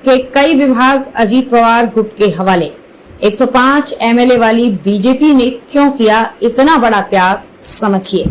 के कई विभाग अजीत पवार गुट के हवाले। 105 एमएलए वाली बीजेपी ने क्यों किया इतना बड़ा त्याग, समझिए।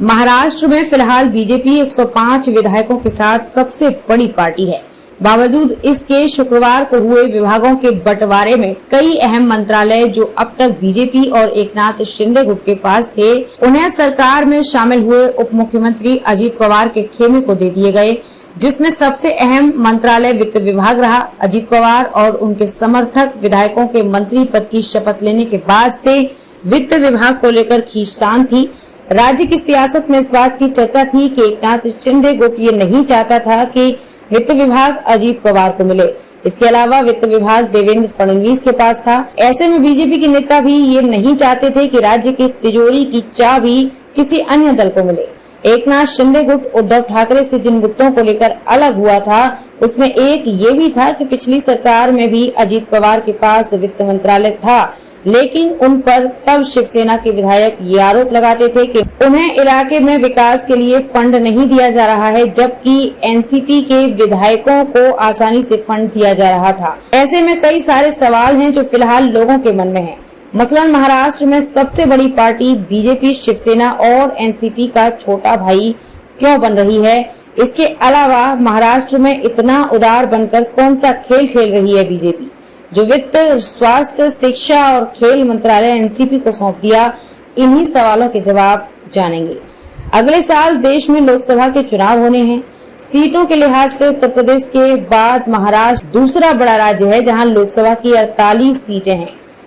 महाराष्ट्र में फिलहाल बीजेपी 105 विधायकों के साथ सबसे बड़ी पार्टी है। बावजूद इसके शुक्रवार को हुए विभागों के बंटवारे में कई अहम मंत्रालय जो अब तक बीजेपी और एकनाथ शिंदे गुट के पास थे, उन्हें सरकार में शामिल हुए उप मुख्यमंत्री अजीत पवार के खेमे को दे दिए गए, जिसमें सबसे अहम मंत्रालय वित्त विभाग रहा। अजीत पवार और उनके समर्थक विधायकों के मंत्री पद की शपथ लेने के बाद से वित्त विभाग को लेकर खींचतान थी। राज्य की सियासत में इस बात की चर्चा थी कि एकनाथ शिंदे गुट ये नहीं चाहता था कि वित्त विभाग अजीत पवार को मिले। इसके अलावा वित्त विभाग देवेंद्र फडणवीस के पास था। ऐसे में बीजेपी के नेता भी ये नहीं चाहते थे कि राज्य की तिजोरी की चाबी किसी अन्य दल को मिले। एकनाथ शिंदे गुट उद्धव ठाकरे से जिन गुटों को लेकर अलग हुआ था, उसमें एक ये भी था कि पिछली सरकार में भी अजीत पवार के पास वित्त मंत्रालय था, लेकिन उन पर तब शिवसेना के विधायक ये आरोप लगाते थे कि उन्हें इलाके में विकास के लिए फंड नहीं दिया जा रहा है, जबकि एनसीपी के विधायकों को आसानी से फंड दिया जा रहा था। ऐसे में कई सारे सवाल हैं जो फिलहाल लोगों के मन में हैं। मसलन महाराष्ट्र में सबसे बड़ी पार्टी बीजेपी शिवसेना और एनसीपी का छोटा भाई क्यों बन रही है? इसके अलावा महाराष्ट्र में इतना उदार बनकर कौन सा खेल खेल रही है बीजेपी, जो वित्त, स्वास्थ्य, शिक्षा और खेल मंत्रालय एनसीपी को सौंप दिया? इन्हीं सवालों के जवाब जानेंगे। अगले साल देश में लोकसभा के चुनाव होने हैं। सीटों के लिहाज से उत्तर प्रदेश के बाद महाराष्ट्र दूसरा बड़ा राज्य है, जहां लोकसभा की 48 सीटें हैं।